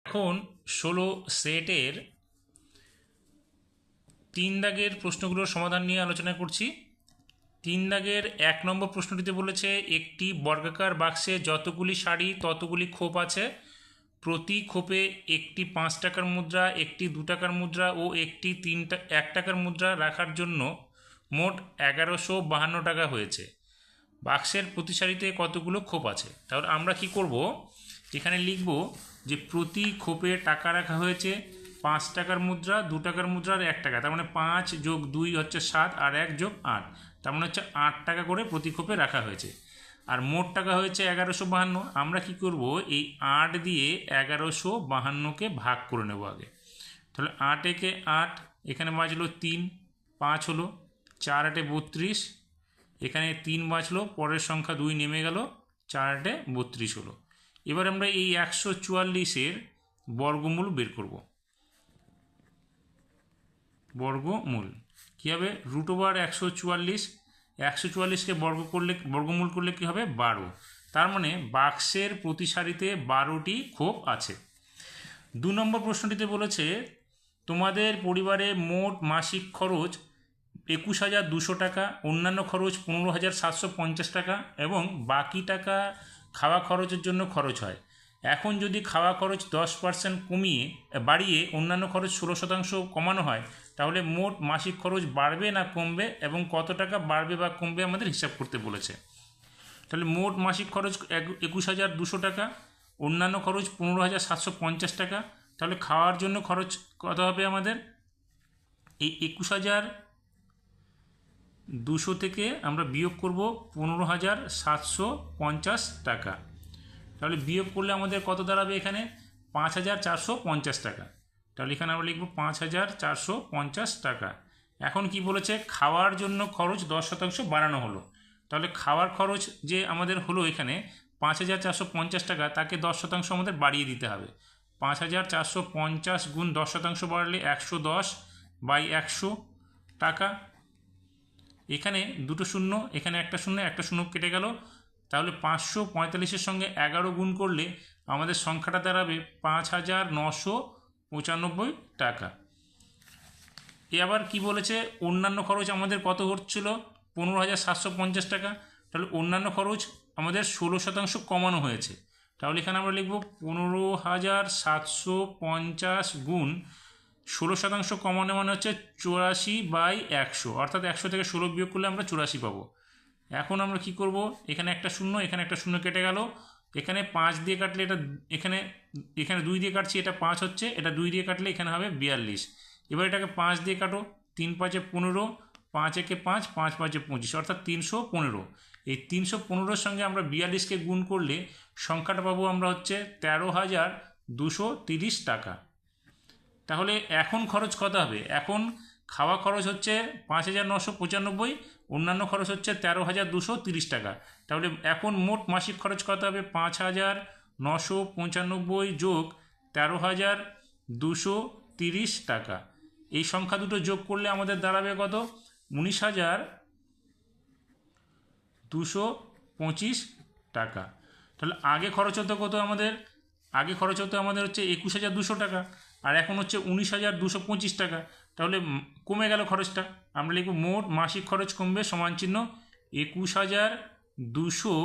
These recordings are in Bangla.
এখন 16 সেটের 3 দাগের প্রশ্নগুলোর সমাধান নিয়ে আলোচনা করছি। 3 দাগের 1 নম্বর প্রশ্নটিতে বলেছে একটি বর্গাকার বাক্সে যতগুলি সারি ততগুলি খোপ আছে, প্রতি খোপে একটি 5 টাকার মুদ্রা, একটি 2 টাকার মুদ্রা ও একটি 1 টাকার মুদ্রা রাখার জন্য মোট 1152 টাকা হয়েছে। বাক্সের প্রতি সারিতে কতগুলো খোপ আছে? তাহলে আমরা কি করব, এখানে লিখব যে প্রতি খোপে টাকা রাখা হয়েছে 5 টাকার মুদ্রা, 2 টাকার মুদ্রা আর 1 টাকা, তার মানে 5 যোগ 2 হচ্ছে 7 আর 1 যোগ 8, তার মানে হচ্ছে 8 টাকা করে প্রতি খোপে রাখা হয়েছে। আর মোট টাকা হয়েছে 1152। আমরা কি করব, এই 8 দিয়ে 1152কে ভাগ করে নেব আগে। তাহলে 8 একে 8, এখানে বাজলো 3, 5 হলো, 4 8 32, এখানে 3 বাঁচলো, পরের সংখ্যা 2 নেমে গেল, 4 8 32 হলো। এবার আমরা এই 144-এর বর্গমূল বের করব। বর্গমূল কী হবে? √144, 144কে বর্গমূল করলে কী হবে? 12। তার মানে বাক্সের প্রতি সারিতে 12টি খোপ আছে। 2 নম্বর প্রশ্নটিতে বলেছে তোমাদের পরিবারে মোট মাসিক খরচ 21,200 টাকা, অন্যান্য খরচ 15,750 টাকা এবং বাকি টাকা খাওয়া খরচের জন্য খরচ হয়। এখন যদি খাওয়া খরচ 10% বাড়িয়ে অন্যান্য খরচ 16% কমানো হয়, তাহলে মোট মাসিক খরচ বাড়বে না কমবে এবং কত টাকা বাড়বে বা কমবে আমাদের হিসাব করতে বলেছে। তাহলে মোট মাসিক খরচ 21,200 টাকা, অন্যান্য খরচ 15,750 টাকা, তাহলে খাওয়ার জন্য খরচ কত হবে আমাদের? এই 21,200 থেকে আমরা বিয়োগ করব 15,750 টাকা। তাহলে বিয়োগ করলে আমাদের কত দাঁড়াবে? এখানে 5,450 টাকা। তাহলে এখানে আমরা লিখব 5,450 টাকা। এখন কি বলেছে? খাওয়ার জন্য খরচ 10% বাড়ানো হলো। তাহলে খাওয়ার খরচ যে আমাদের হলো এখানে 5,450 টাকা, তাকে 10% আমাদের বাড়িয়ে দিতে হবে। 5,450 গুণ 10% বাড়ালে 110/100 টাকা। এখানে দুটো শূন্য, এখানে একটা শূন্য, একটা শূন্য কেটে গেল। তাহলে 545-এর সঙ্গে 11 গুণ করলে আমাদের সংখ্যাটা দাঁড়াবে 5,995 টাকা। এ আবার কি বলেছে? অন্যান্য খরচ আমাদের কত হচ্ছিল? 15,750 টাকা। তাহলে অন্যান্য খরচ আমাদের 16% কমানো হয়েছে। তাহলে এখানে আমরা লিখব 15,750 গুণ 16% কমানো মানে হচ্ছে 84/100, অর্থাৎ 100 থেকে 16 বিয়োগ করলে আমরা 84 পাবো। এখন আমরা কি করব, এখানে একটা শূন্য, এখানে একটা শূন্য কেটে গেল, এখানে 5 দিয়ে কাটলে এটা, এখানে 2 দিয়ে কাটছি, এটা 5 হচ্ছে, এটা 2 দিয়ে কাটলে এখানে হবে 42। এবার এটাকে 5 দিয়ে কাটো, 3 5 15, 5 1 5, 5 5 25, অর্থাৎ 315। এই 315-এর সঙ্গে আমরা 42কে গুণ করলে সংখ্যাটা পাবো আমরা হচ্ছে 13,230 টাকা। তাহলে এখন খরচ কত হবে? এখন খাওয়া খরচ হচ্ছে 5,995, অন্যান্য খরচ হচ্ছে 13,230 টাকা। তাহলে এখন মোট মাসিক খরচ কত হবে? 5,995 যোগ 13,230 টাকা। এই সংখ্যা দুটো যোগ করলে আমাদের দাঁড়াবে কত? 19,225 টাকা। তাহলে আগে খরচ হতো কত আমাদের? আগে খরচ হতো আমাদের হচ্ছে 21,200 টাকা, আর এখন হচ্ছে 19,225 টাকা। তাহলে কমে গেল খরচটা। আমরা লিখব মোট মাসিক খরচ কমবে সমান চিহ্ন 21,200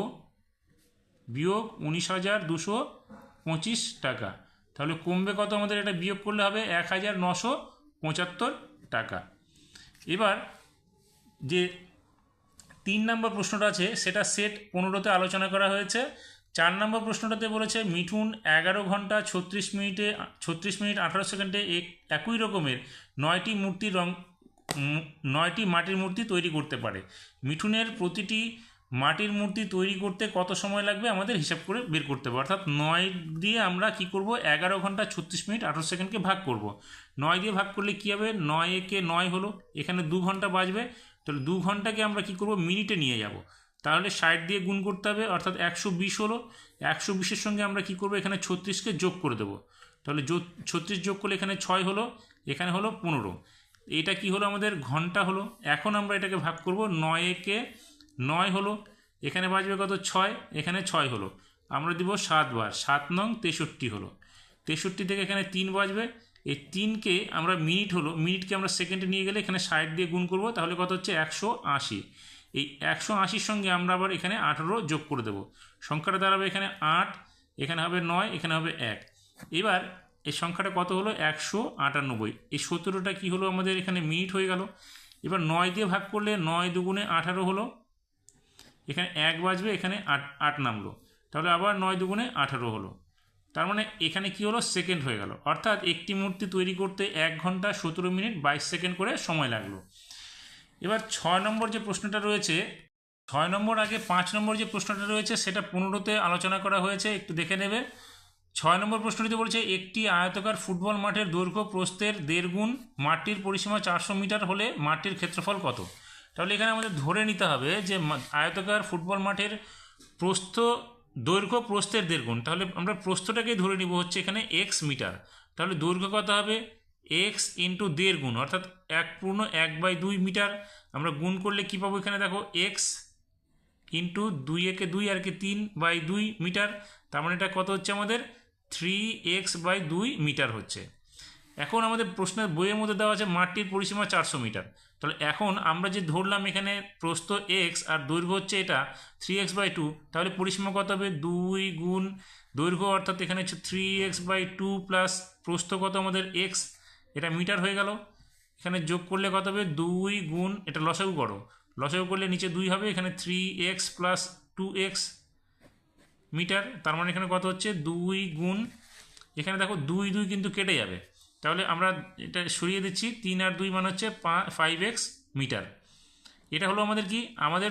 বিয়োগ 19,225 টাকা। তাহলে কমবে কত আমাদের? এটা বিয়োগ করলে হবে 1,975 টাকা। এবার যে 3 নম্বর প্রশ্নটা আছে সেটা সেট 15-তে আলোচনা করা হয়েছে। 4 নম্বর প্রশ্নটাতে বলেছে মিঠুন 11 ঘন্টা 36 মিনিট 18 সেকেন্ডে একই রকমের 9টি মাটির মূর্তি তৈরি করতে পারে। মিঠুনের প্রতিটি মাটির মূর্তি তৈরি করতে কত সময় লাগবে আমাদের হিসাব করে বের করতে হবে। অর্থাৎ 9 দিয়ে আমরা কি করব? 11 ঘন্টা 36 মিনিট 18 সেকেন্ডকে ভাগ করব। 9 দিয়ে ভাগ করলে কী হবে? 9 একে 9 হলো, এখানে 2 ঘন্টা বাজবে। তাহলে 2 ঘন্টাকে আমরা কি করব? মিনিটে নিয়ে যাব। তাহলে 60 দিয়ে গুণ করতে হবে, অর্থাৎ 120 হলো। 120-এর সঙ্গে আমরা কি করব? এখানে 36কে যোগ করে দেবো। তাহলে 36 যোগ করলে এখানে 6 হলো, এখানে হলো 15। এটা কি হলো? আমাদের ঘন্টা হলো। এখন আমরা এটাকে ভাগ করব। 9 একে 9 হলো, এখানে বাজবে কত? 6, এখানে 6 হলো। আমরা দিব 7 বার, 7 নং 63 হলো। 63 থেকে এখানে 3 বাজবে, এই 3কে আমরা মিনিটকে আমরা সেকেন্ডে নিয়ে গেলে এখানে 60 দিয়ে গুণ করব, তাহলে কত হচ্ছে 180। এই 180-র সঙ্গে আমরা আবার এখানে 18 যোগ করে দেবো, সংখ্যাটা দাঁড়াবে এখানে 8, এখানে হবে 9, এখানে হবে 1। এবার এই সংখ্যাটা কত হলো 198। এই 17টা কী হলো আমাদের এখানে মিনিট হয়ে গেল। এবার 9 দিয়ে ভাগ করলে 9 দুগুণে 18 হলো, এখানে 1 বাজবে, এখানে 8 নামলো, তাহলে আবার 9 দুগুণে 18 হলো। তার মানে এখানে কি হলো সেকেন্ড হয়ে গেল, অর্থাৎ একটি মূর্তি তৈরি করতে 1 ঘন্টা 17 মিনিট 22 সেকেন্ড করে সময় লাগলো। এবার 6 নম্বর যে প্রশ্নটা রয়েছে, 6 নম্বর আগে 5 নম্বর যে প্রশ্নটা রয়েছে সেটা 15তে আলোচনা করা হয়েছে, একটু দেখে নেবে। 6 নম্বর প্রশ্নটিতে বলছে একটি আয়তাকার ফুটবল মাঠের দৈর্ঘ্য প্রস্থের 1.5 গুণ, মাঠটির পরিসীমা 400 মিটার হলে মাঠটির ক্ষেত্রফল কত? তাহলে এখানে আমাদের ধরে নিতে হবে যে আয়তাকার ফুটবল মাঠের দৈর্ঘ্য প্রস্থের 1.5 গুণ, তাহলে আমরা প্রস্থটাকেই ধরে নিব হচ্ছে এখানে এক্স মিটার, তাহলে দৈর্ঘ্য কত হবে এক্স ইন্টু 1.5 গুণ, অর্থাৎ 1/2 মিটার। আমরা গুণ করলে কি পাবো এখানে দেখো এক্স ইন্টু 2 একে 2 আর কি 3/2 মিটার, তার মানে এটা কত হচ্ছে আমাদের 3x/2 মিটার হচ্ছে। এখন আমাদের প্রশ্নের বইয়ের মধ্যে দেওয়া আছে মাঠটির পরিসীমা 400 মিটার, তাহলে এখন আমরা যে ধরলাম এখানে প্রস্থ এক্স আর দৈর্ঘ্য হচ্ছে এটা 3x/2, তাহলে পরিসীমা কত হবে 2 গুণ দৈর্ঘ্য, অর্থাৎ এখানে হচ্ছে 3x/2 প্লাস প্রস্থ কত আমাদের এক্স, এটা মিটার হয়ে গেল। এখানে যোগ করলে কত হবে 2 গুণ, এটা লসাগু করো, লসাগু করলে নিচে 2 হবে, এখানে 3x প্লাস 2x মিটার, তার মানে এখানে কত হচ্ছে 2 গুণ, এখানে দেখো 2 কিন্তু কেটে যাবে, তাহলে আমরা এটা সরিয়ে দিচ্ছি, 3 আর 2 মানে হচ্ছে 5x মিটার। এটা হলো আমাদের কি আমাদের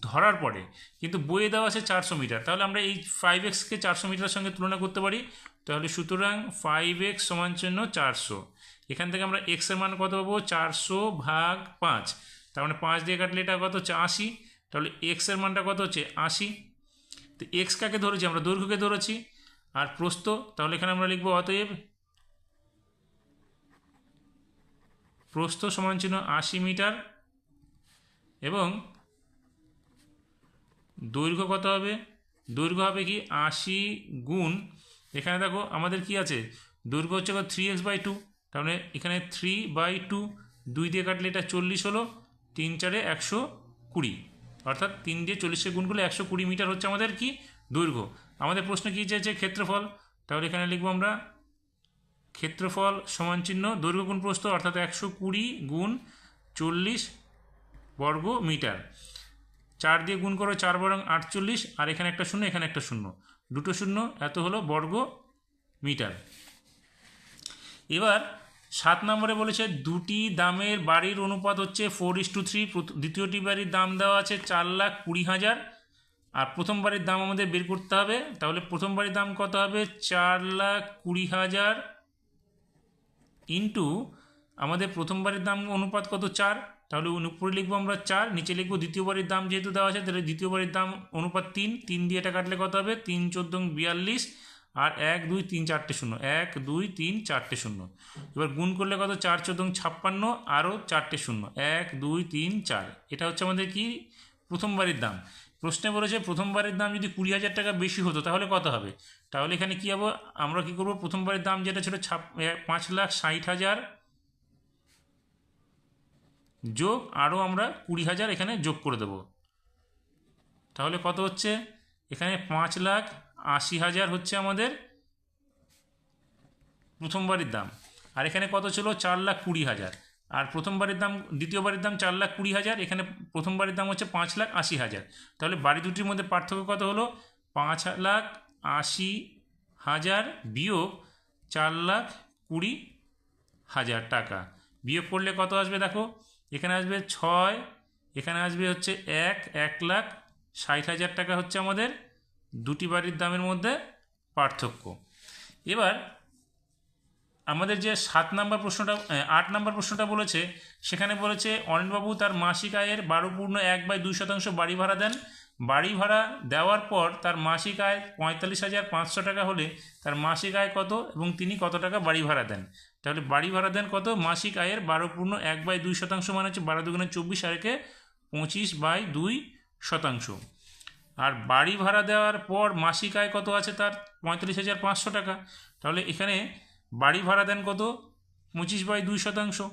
ধরার পরে, কিন্তু বইয়ে দেওয়া আছে 400 মিটার, তাহলে আমরা এই 5xকে 400 মিটারের সঙ্গে তুলনা করতে পারি, তাহলে সুতরাং 5x সমান চিহ্ন 400, এখান থেকে আমরা x এর মান কত পাবো 400/5, তার মানে 5 দিয়ে কাটলে এটা কত হচ্ছে 80, তাহলে x এর মানটা কত হচ্ছে 80। তো x কাকে ধরেছি আমরা দৈর্ঘ্যকে ধরেছি, আর প্রস্থ, তাহলে এখানে আমরা লিখবো অতএব প্রস্থ সমান চিহ্ন 80 মিটার, এবং দৈর্ঘ্য কত হবে, দৈর্ঘ্য হবে কি 80 গুণ, এখানে দেখো আমাদের কি আছে দৈর্ঘ্য হচ্ছে 3x/2, তাহলে এখানে 3/2, 2 দিয়ে কাটলে এটা 40 হলো, 3 4 120, অর্থাৎ 3 দিয়ে 40কে গুণ করলে 120 মিটার হচ্ছে আমাদের কি দৈর্ঘ্য। আমাদের প্রশ্ন কী চাইছে ক্ষেত্রফল, তাহলে এখানে লিখবো আমরা ক্ষেত্রফল সমান চিহ্ন দৈর্ঘ্য গুণ প্রস্থ, অর্থাৎ 120 গুণ 40 বর্গ মিটার, 4 দিয়ে গুণ করো 4 বরং 48, আর এখানে একটা শূন্য, এখানে একটা শূন্য, দুটো শূন্য, এত হলো বর্গ মিটার। এবার 7 নম্বরে বলেছে দুটি দামের বাড়ির অনুপাত হচ্ছে 4:3, দ্বিতীয়টি বাড়ির দাম দেওয়া আছে 4,20,000, আর প্রথম বাড়ির দাম আমাদের বের করতে হবে, তাহলে প্রথম বাড়ির দাম কত হবে 4,20,000 ইন্টু আমাদের প্রথম বাড়ির দাম অনুপাত কত 4, তাহলে উপরে লিখবো আমরা 4, নিচে লিখবো দ্বিতীয় বাড়ির দাম যেহেতু দেওয়া আছে, তাহলে দ্বিতীয় বাড়ির দাম অনুপাত 3 দিয়ে এটা কাটলে কত হবে 3 14 42, আর 1 2 3 4টে শূন্য, 1 2 3 4টে শূন্য, এবার গুণ করলে কত 4 14 56, আরও 4টে শূন্য, 1 2 3 4, এটা হচ্ছে আমাদের কি প্রথম বাড়ির দাম। প্রশ্নে বলেছে প্রথম বাড়ির দাম যদি 20,000 টাকা বেশি হতো তাহলে কত হবে, তাহলে এখানে কি হবে আমরা কি করব প্রথম বাড়ির দাম যেটা ছিল 5,60,000 যোগ আরও আমরা 20,000 এখানে যোগ করে দেব, তাহলে কত হচ্ছে এখানে 5,80,000 হচ্ছে আমাদের প্রথম বাড়ির দাম, আর এখানে কত ছিল 4,20,000, আর প্রথম বাড়ির দাম দ্বিতীয় বাড়ির দাম 4,20,000, এখানে প্রথম বাড়ির দাম হচ্ছে 5,80,000, তাহলে বাড়ি দুটির মধ্যে পার্থক্য কত হলো 5,80,000 বিয়োগ 4,20,000 টাকা, বিয়োগ করলে কত আসবে দেখো এখানে আসবে 6, এখানে আসবে হচ্ছে 1,60,000 টাকা হচ্ছে আমাদের দুটি বাড়ির দামের মধ্যে পার্থক্য। এবার আমাদের যে 8 নম্বর প্রশ্নটা বলেছে, সেখানে বলেছে অনিলবাবু তার মাসিক আয়ের 12.1/2% বাড়ি ভাড়া দেন, বাড়ি ভাড়া দেওয়ার পর তার মাসিক আয় 45,500 টাকা হলে তার মাসিক আয় কত এবং তিনি কত টাকা বাড়ি ভাড়া দেন, তাহলে বাড়ি ভাড়া দেন কত মাসিক আয়ের 12.1/2% মানে হচ্ছে 12 দুগুণে 24, আর একে 25/2%, আর বাড়ি ভাড়া দেওয়ার পর মাসিক আয় কত আছে তার 45,500 টাকা, তাহলে এখানে বাড়ি ভাড়া দেন কত, 25/2%।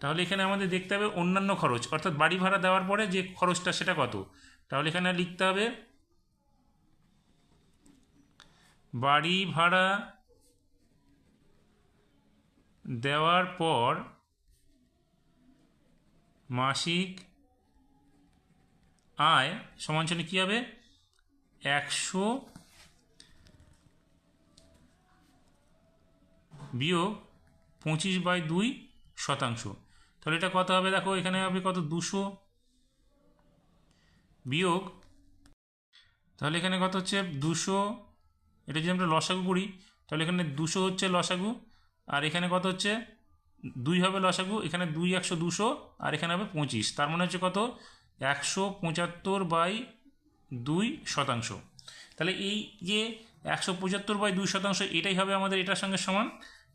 তাহলে এখানে আমাদের দেখতে হবে অন্যান্য খরচ, অর্থাৎ বাড়ি ভাড়া দেওয়ার পরে যে খরচটা সেটা কত। তাহলে এখানে লিখতে হবে বাড়ি ভাড়া দেওয়ার পর মাসিক আয় সমান সমান কী হবে, 100 বিয়োগ 25/2%। তাহলে এটা কত হবে, দেখো এখানে হবে কত, 200 বিয়োগ, তাহলে এখানে কত হচ্ছে 200, এটা যদি আমরা লসাগু করি তাহলে এখানে 200 হচ্ছে লসাগু, আর এখানে কত হচ্ছে 2 হবে লসাগু, এখানে 2 100 200, আর এখানে হবে 25, তার মানে হচ্ছে কত 175/2%। তাহলে এই যে 175/2% এটাই হবে আমাদের এটার সঙ্গে সমান।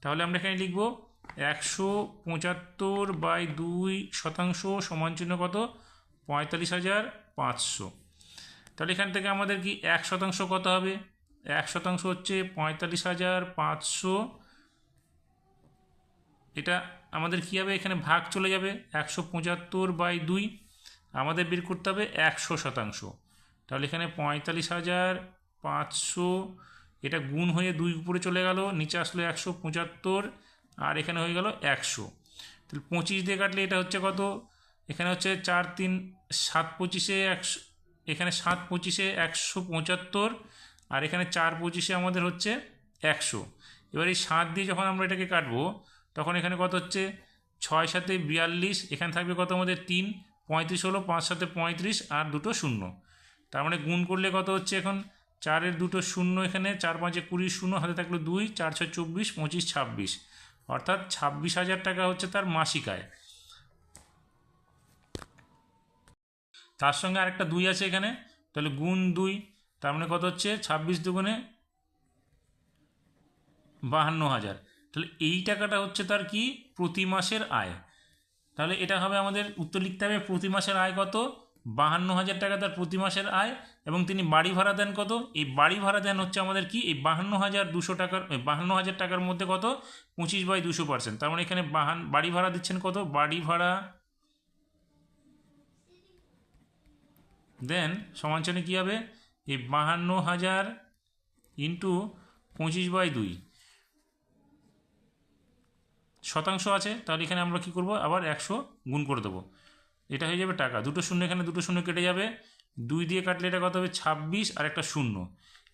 তাহলে আমরা এখানে লিখব 175/2% সমান চিহ্ন কত, 45,500। তাহলে এখান থেকে আমাদের কি 1% কত হবে, 1% হচ্ছে 45,500। এটা আমাদের কী হবে, এখানে ভাগ চলে যাবে, 175/2 আমাদের বের করতে হবে 100%। তাহলে এখানে 45,500, এটা গুণ হয়ে 2 উপরে চলে গেল, নিচে আসলো 175, আর এখানে হয়ে গেল 100। তাহলে 25 দিয়ে কাটলে এটা হচ্ছে কত, এখানে হচ্ছে 4 3 7 25-এ 100, এখানে 7 25-এ 175, আর এখানে 4 25-এ আমাদের হচ্ছে 100। এবার এই 7 দিয়ে যখন আমরা এটাকে কাটবো তখন এখানে কত হচ্ছে, 6 7 42, এখানে থাকবে কত আমাদের 3, 35 হলো, 5 7 35, আর দুটো শূন্য, তার মানে গুণ করলে কত হচ্ছে, এখন 4-এর দুটো শূন্য, এখানে 4 5 20 শূন্য, হাতে থাকলো 2, 4 6 24, 25 26, অর্থাৎ 26,000 টাকা হচ্ছে তার মাসিক আয়। তার সঙ্গে আরেকটা 2 আছে এখানে, তাহলে গুণ 2, তার মানে কত হচ্ছে 26 দুগুণে 52,000। তাহলে এই টাকাটা হচ্ছে তার কি, প্রতি মাসের আয়। তাহলে এটা হবে আমাদের উত্তর লিখতে হবে প্রতি মাসের আয় কত, 52,000 টাকা তার প্রতি মাসের আয়। এবং তিনি বাড়ি ভাড়া দেন কত, এই বাড়ি ভাড়া দেন হচ্ছে আমাদের কি, এই 52,200 টাকার, 52,000 টাকার মধ্যে কত, 25/200%। তার মানে এখানে বাড়ি ভাড়া দিচ্ছেন কত, বাড়ি ভাড়া দেন সমান চিহ্ন কী হবে, এই 52,000 ইন্টু 25/2 শতাংশ আছে। তাহলে এখানে আমরা কি করব, আবার 100 গুণ করে দেবো, এটা হয়ে যাবে টাকা। দুটো শূন্য, এখানে দুটো শূন্য কেটে যাবে, 2 দিয়ে কাটলে এটা কত হবে 26, আর একটা শূন্য,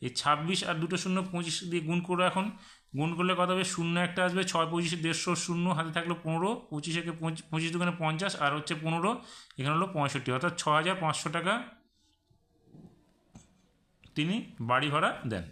এই 26 আর দুটো শূন্য 25 দিয়ে গুণ করো, এখন গুণ করলে কত হবে, শূন্য একটা আসবে, 6 25 150 শূন্য, হাতে থাকলো 15, 25 একে 25 দুগুণে 50, আর হচ্ছে 15, এখানে হলো 65, অর্থাৎ 6,500 টাকা তিনি বাড়ি ভাড়া দেন।